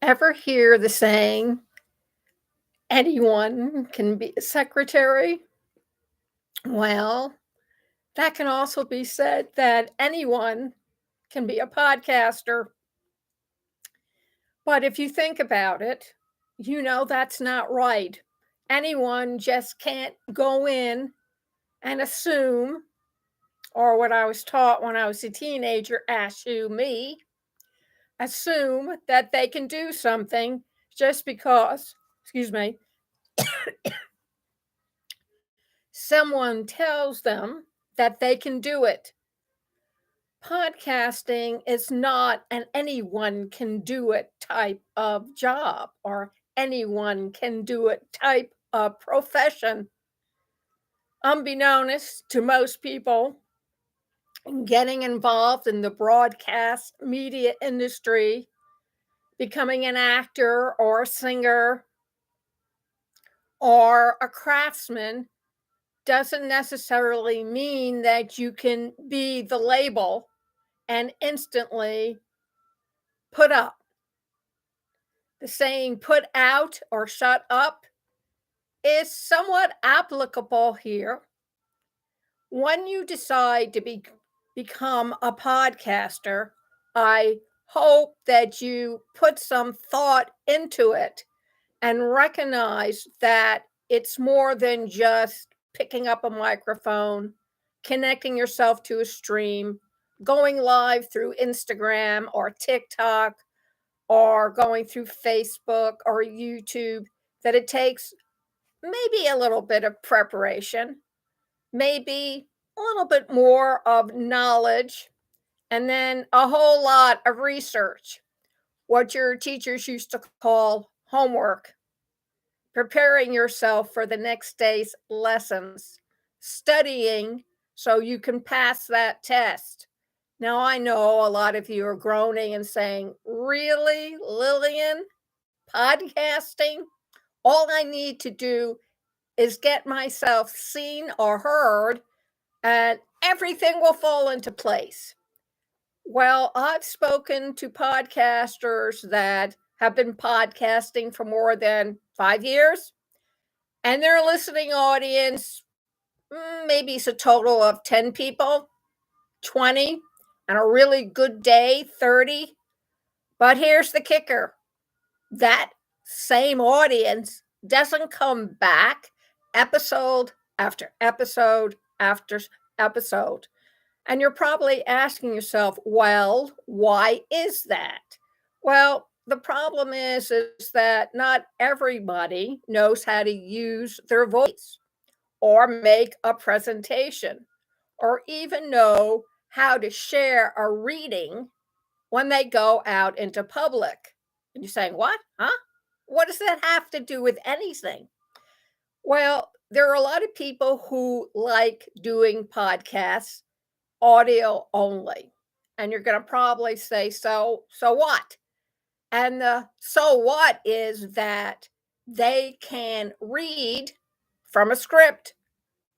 Ever hear the saying, anyone can be a secretary? Well, that can also be said that anyone can be a podcaster. But if you think about it, you know that's not right. Anyone just can't go in and assume, or what I was taught when I was a teenager, assume that they can do something just because, excuse me, someone tells them that they can do it. Podcasting is not an anyone can do it type of job or anyone can do it type of profession. Unbeknownst to most people, getting involved in the broadcast media industry, becoming an actor or a singer or a craftsman doesn't necessarily mean that you can be the label and instantly put up. The saying put out or shut up is somewhat applicable here. When you decide to become a podcaster, I hope that you put some thought into it and recognize that it's more than just picking up a microphone, connecting yourself to a stream, going live through Instagram or TikTok, or going through Facebook or YouTube, that it takes maybe a little bit of preparation, maybe a little bit more of knowledge, and then a whole lot of research, what your teachers used to call homework, preparing yourself for the next day's lessons, studying so you can pass that test. Now, I know a lot of you are groaning and saying, really, Lillian? Podcasting? All I need to do is get myself seen or heard, and everything will fall into place. Well, I've spoken to podcasters that have been podcasting for more than 5 years, and their listening audience, maybe it's a total of 10 people, 20, and a really good day, 30. But here's the kicker: that same audience doesn't come back episode after episode after episode. And you're probably asking yourself, well, why is that? Well, the problem is that not everybody knows how to use their voice or make a presentation or even know how to share a reading when they go out into public. And you're saying, what? Huh? What does that have to do with anything? Well, there are a lot of people who like doing podcasts audio only. And you're going to probably say, so what? And the so what is that they can read from a script.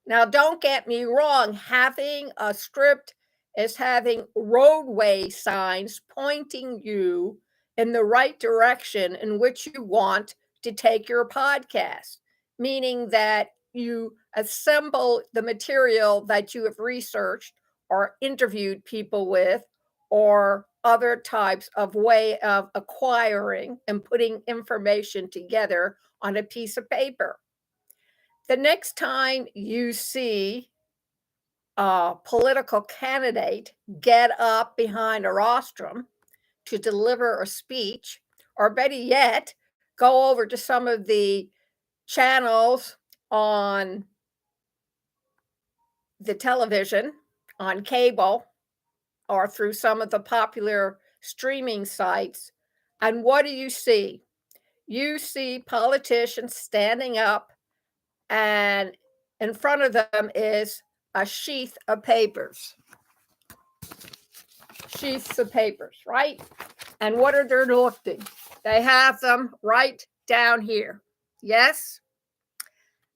Now, don't get me wrong, having a script is having roadway signs pointing you in the right direction in which you want to take your podcast, meaning that you assemble the material that you have researched or interviewed people with, or other types of way of acquiring and putting information together on a piece of paper. The next time you see a political candidate get up behind a rostrum to deliver a speech, or better yet, go over to some of the channels on the television, on cable, or through some of the popular streaming sites, and what do you see? You see politicians standing up, and in front of them is a sheath of papers. Sheaths of papers, right? And what are they looking? They have them right down here. Yes?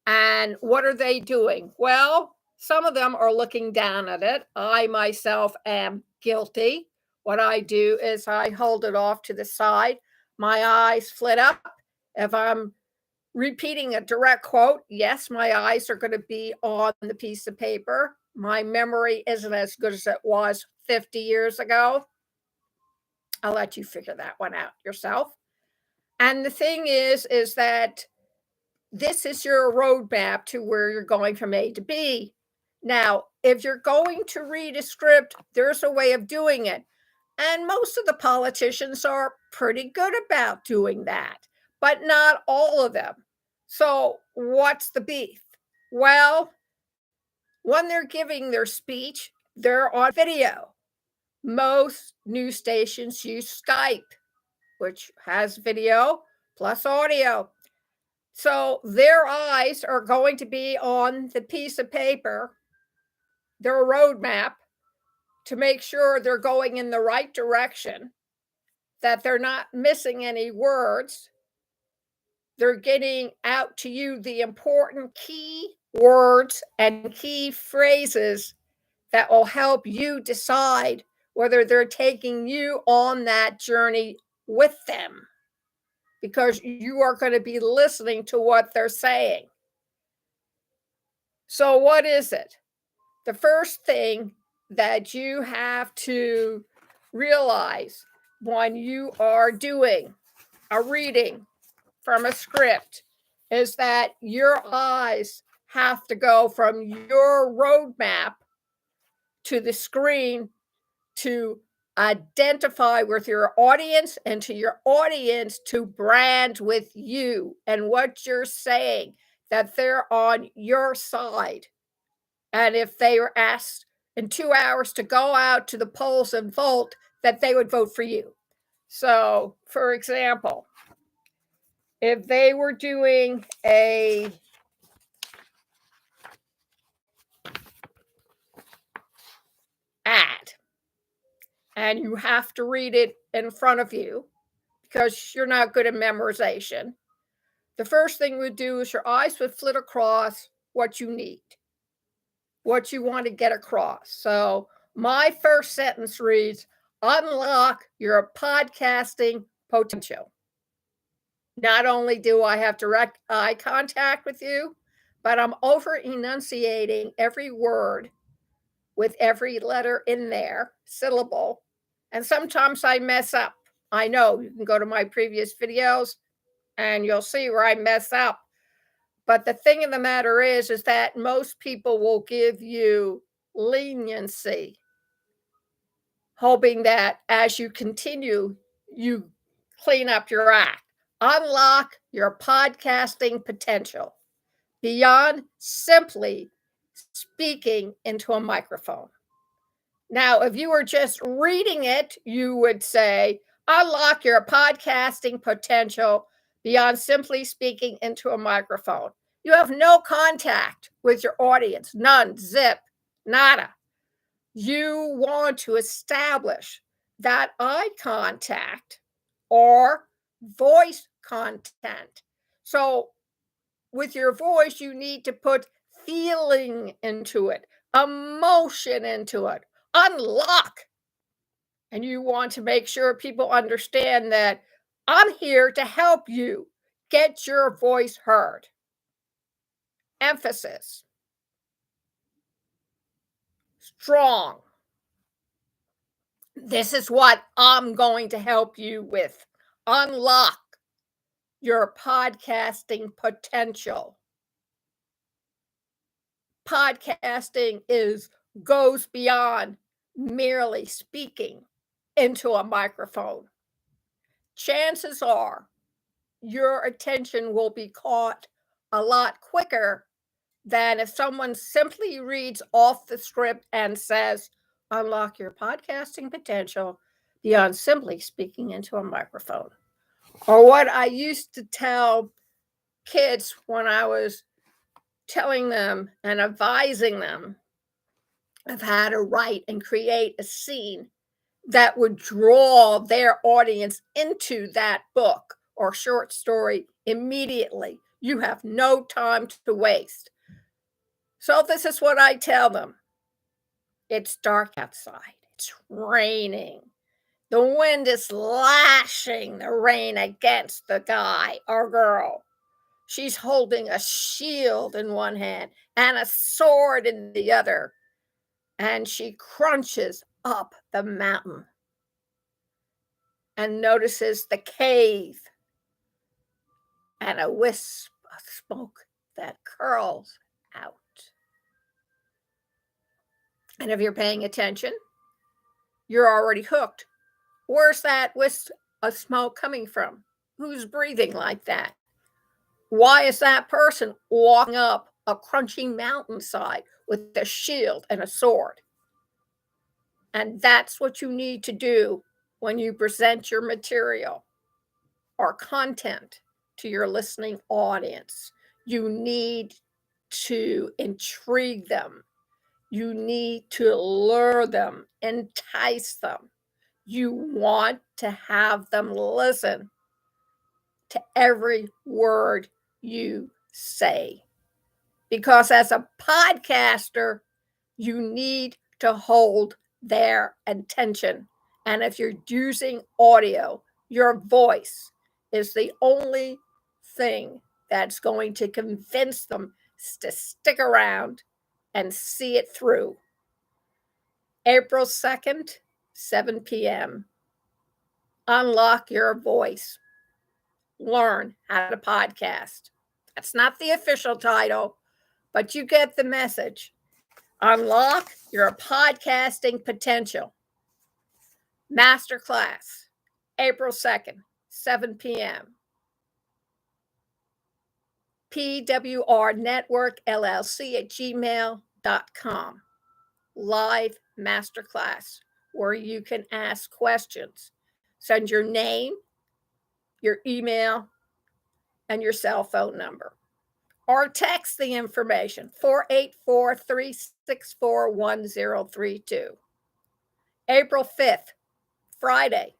And what are they doing? Well, some of them are looking down at it. I myself am guilty. What I do is I hold it off to the side. My eyes flit up. If I'm repeating a direct quote, yes, my eyes are going to be on the piece of paper. My memory isn't as good as it was 50 years ago. I'll let you figure that one out yourself. And the thing is that this is your roadmap to where you're going from A to B. Now, if you're going to read a script, there's a way of doing it. And most of the politicians are pretty good about doing that, but not all of them. So, what's the beef? Well, when they're giving their speech, they're on video. Most news stations use Skype, which has video plus audio. So their eyes are going to be on the piece of paper, their roadmap, to make sure they're going in the right direction, that they're not missing any words. They're getting out to you the important key words and key phrases that will help you decide whether they're taking you on that journey with them, because you are going to be listening to what they're saying. So, what is it? The first thing that you have to realize when you are doing a reading from a script is that your eyes have to go from your roadmap to the screen to identify with your audience, and to your audience to brand with you and what you're saying, that they're on your side. And if they were asked in 2 hours to go out to the polls and vote, that they would vote for you. So, for example, if they were doing a ad and you have to read it in front of you because you're not good at memorization, the first thing we'd do is your eyes would flit across what you need, what you want to get across. So my first sentence reads, unlock your podcasting potential. Not only do I have direct eye contact with you, but I'm over enunciating every word with every letter in there, syllable. And sometimes I mess up. I know, you can go to my previous videos and you'll see where I mess up. But the thing of the matter is that most people will give you leniency, hoping that as you continue, you clean up your act. Unlock your podcasting potential beyond simply speaking into a microphone. Now, if you were just reading it, you would say, unlock your podcasting potential beyond simply speaking into a microphone. You have no contact with your audience, none, zip, nada. You want to establish that eye contact or voice content. So, with your voice, you need to put feeling into it, emotion into it, unlock. And you want to make sure people understand that I'm here to help you get your voice heard. Emphasis. Strong. This is what I'm going to help you with. Unlock your podcasting potential. Podcasting goes beyond merely speaking into a microphone. Chances are your attention will be caught a lot quicker than if someone simply reads off the script and says, unlock your podcasting potential beyond simply speaking into a microphone. Or what I used to tell kids when I was telling them and advising them of how to write and create a scene that would draw their audience into that book or short story immediately. You have no time to waste. So this is what I tell them. It's dark outside. It's raining. The wind is lashing the rain against the guy or girl. She's holding a shield in one hand and a sword in the other, and she crunches up the mountain and notices the cave and a wisp of smoke that curls out. And if you're paying attention, you're already hooked. Where's that wisp of smoke coming from? Who's breathing like that? Why is that person walking up a crunching mountainside with a shield and a sword? And that's what you need to do when you present your material or content to your listening audience. You need to intrigue them. You need to lure them, entice them. You want to have them listen to every word you say. Because as a podcaster, you need to hold their attention. And if you're using audio, your voice is the only thing that's going to convince them to stick around and see it through. April 2nd, 7 p.m. Unlock your voice. Learn how to podcast. That's not the official title, but you get the message. Unlock your podcasting potential. Masterclass, April 2nd, 7 p.m. pwrnetworkllc@gmail.com. Live masterclass where you can ask questions. Send your name, your email, and your cell phone number. Or text the information, 484-364-1032. April 5th, Friday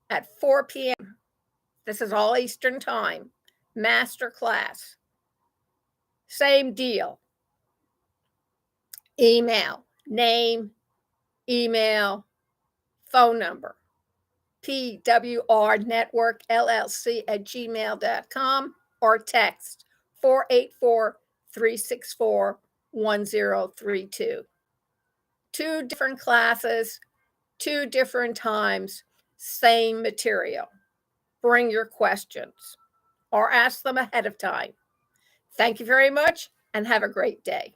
at 4 p.m. This is all Eastern time. Masterclass. Same deal. Email, name, email, phone number. pwrnetworkllc@gmail.com or text 484-364-1032. 2 different classes, 2 different times, same material. Bring your questions or ask them ahead of time. Thank you very much and have a great day.